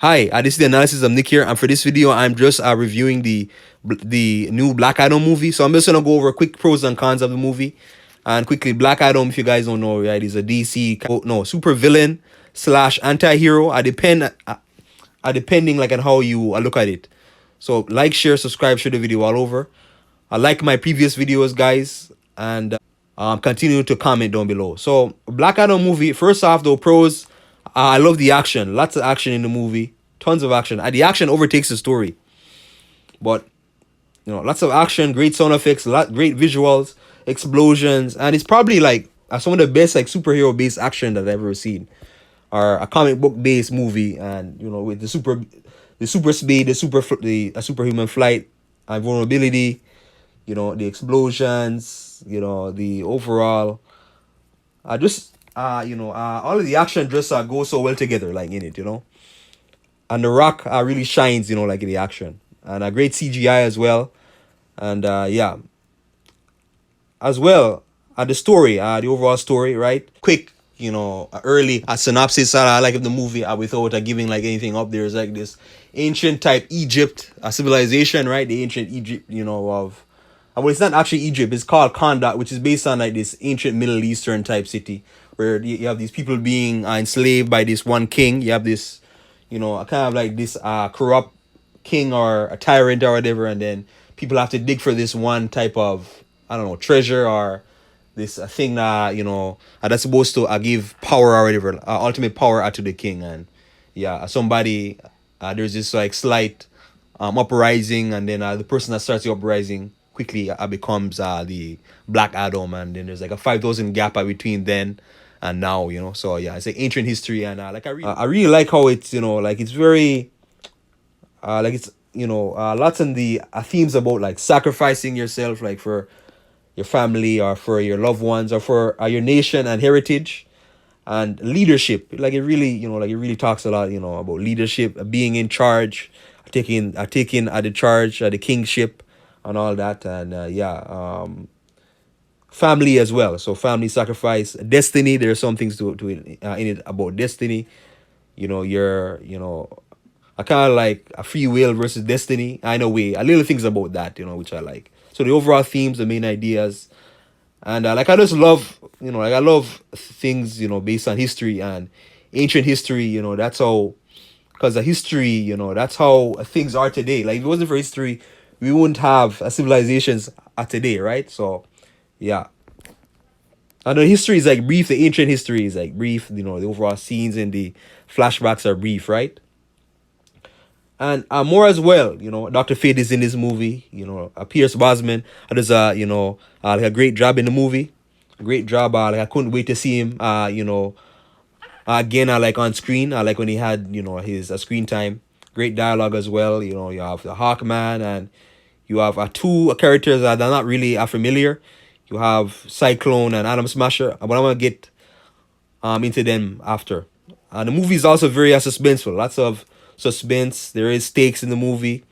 Hi, this is the analysis of Nick here, and for this video, I'm just reviewing the new Black Adam movie. So I'm just gonna go over quick pros and cons of the movie, and quickly, Black Adam, if you guys don't know, right, is a DC no super villain slash anti-hero. Depending like on how you look at it. So like, share, subscribe, share the video all over. I like my previous videos, guys, and continue to comment down below. So Black Adam movie. First off, though, pros. I love the action. Lots of action in the movie. Tons of action. The action overtakes the story. But lots of action, great sound effects, great visuals, explosions, and it's probably like some of the best like superhero based action that I've ever seen, or a comic book based movie, and with the super speed, the superhuman flight, and vulnerability, the explosions, the overall, just all of the action just go so well together, like in it. And The Rock really shines, like in the action, and a great CGI as well, and yeah, as well, the story, the overall story, right? Quick, early a synopsis, like of the movie, without giving like anything up. There's like this ancient type Egypt, civilization, right? The ancient Egypt, of well, it's not actually Egypt. It's called Kondak, which is based on like this ancient Middle Eastern type city where you have these people being enslaved by this one king. You have this, kind of like this corrupt king or a tyrant or whatever, and then people have to dig for this one type of, I don't know, treasure or this thing that that's supposed to give power or whatever, ultimate power to the king. And yeah, somebody, there's this like slight uprising, and then the person that starts the uprising quickly becomes the Black Adam, and then there's like a 5,000 gap between then and now. So yeah, it's like ancient history, and like I really like how it's like it's very like it's lots in the themes about like sacrificing yourself, like for your family or for your loved ones or for your nation and heritage, and leadership. Like it really, like it really talks a lot, about leadership, being in charge, taking the charge, the kingship, and all that. And yeah, family as well. So family sacrifice, destiny. There are some things to it, in it about destiny. You're I kind of like a free will versus destiny. I know a little things about that, which I like. So the overall themes, the main ideas, and like I just love, like I love things, based on history and ancient history. That's how, because the history, that's how things are today. Like if it wasn't for history, we wouldn't have civilizations today, right? So yeah, and the history is like brief. The ancient history is like brief. The overall scenes and the flashbacks are brief, right? And more as well. Dr. Fate is in this movie. Pierce Brosnan does like a great job in the movie. A great job. Like I couldn't wait to see him. Again, I like on screen. I like when he had his screen time. Great dialogue as well. You have the Hawkman, and you have two characters that are not really familiar. You have Cyclone and Atom Smasher, but I'm gonna get into them after. The movie is also very suspenseful. Lots of suspense. There is stakes in the movie.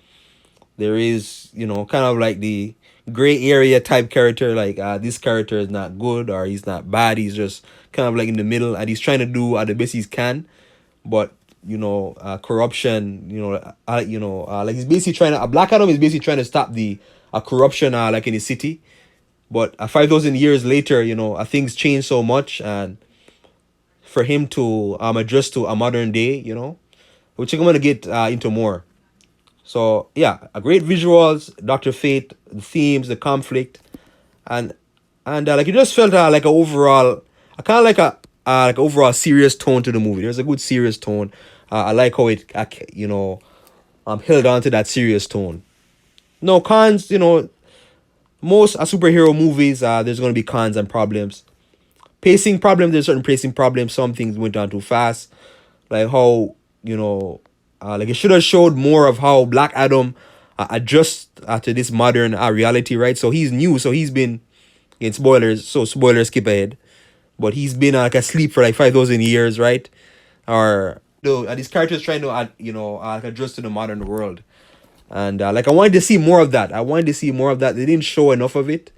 There is, kind of like the gray area type character. Like this character is not good or he's not bad. He's just kind of like in the middle, and he's trying to do the best he can. But corruption. Like he's basically trying to. Black Adam is basically trying to stop the corruption like in the city. But 5,000 years later, things change so much, and for him to adjust to a modern day, which I'm gonna get into more. So yeah, a great visuals, Doctor Fate, the themes, the conflict, and like it just felt like a overall, I kind of like overall serious tone to the movie. There's a good serious tone. I like how it held on to that serious tone. No cons, most superhero movies, there's gonna be cons and problems. Pacing problems, there's certain pacing problems. Some things went on too fast, like how like it should have showed more of how Black Adam adjusts to this modern reality, right? So he's new, so he's been, in spoilers, so spoilers, skip ahead, but he's been like asleep for like 5,000 years, right? Or these characters trying to like adjust to the modern world, and like I wanted to see more of that. I wanted to see more of that. They didn't show enough of it,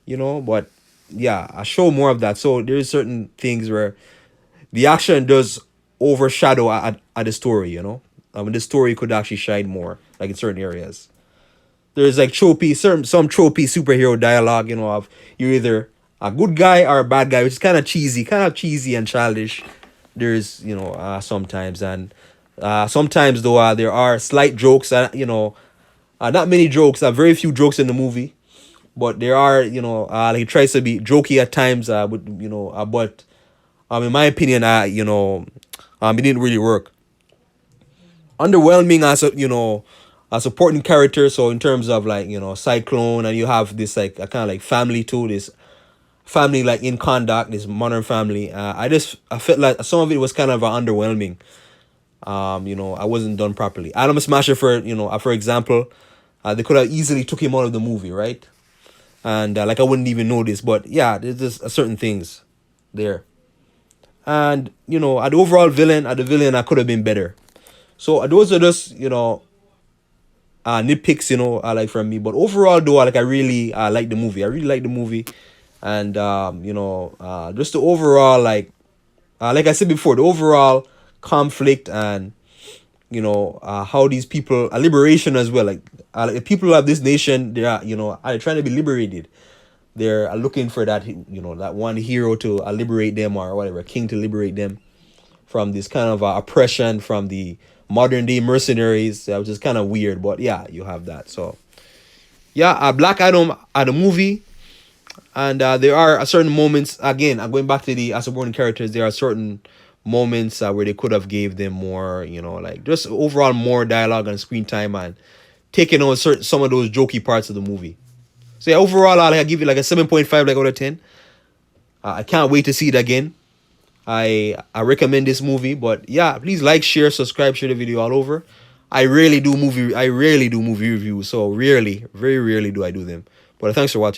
but yeah, I show more of that. So there's certain things where the action does overshadow at the story. the story could actually shine more, like in certain areas. There's like tropey, some tropey superhero dialogue, of you're either a good guy or a bad guy, which is kind of cheesy and childish. There's sometimes, and sometimes though there are slight jokes, not many jokes, very few jokes in the movie, but there are, he tries to be jokey at times, but in my opinion, it didn't really work. Underwhelming as a supporting character. So in terms of like Cyclone, and you have this like a kind of like family too. This family like in conduct, this modern family. I felt like some of it was kind of underwhelming. I wasn't done properly. Adam Smasher, for example, they could have easily took him out of the movie, right? And like I wouldn't even know this, but yeah, there's just certain things there. And at the overall villain, I could have been better. So those are just nitpicks, like from me. But overall, though, I really like the movie. I really like the movie, and just the overall like I said before, the overall conflict, and how these people liberation as well. Like the people of this nation, they are trying to be liberated. They're looking for that that one hero to liberate them, or whatever, king to liberate them from this kind of oppression from the modern day mercenaries, which is kind of weird, but yeah, you have that. So yeah, Black Adam at the movie, and there are certain moments. Again, I'm going back to the supporting characters. There are certain moments where they could have gave them more, like just overall more dialogue and screen time, and taking on some of those jokey parts of the movie. So yeah, overall, I give it like a 7.5 like out of 10. I can't wait to see it again. I recommend this movie, but yeah, please like, share, subscribe, share the video all over. I rarely do movie reviews, so rarely, very rarely do I do them. But thanks for watching.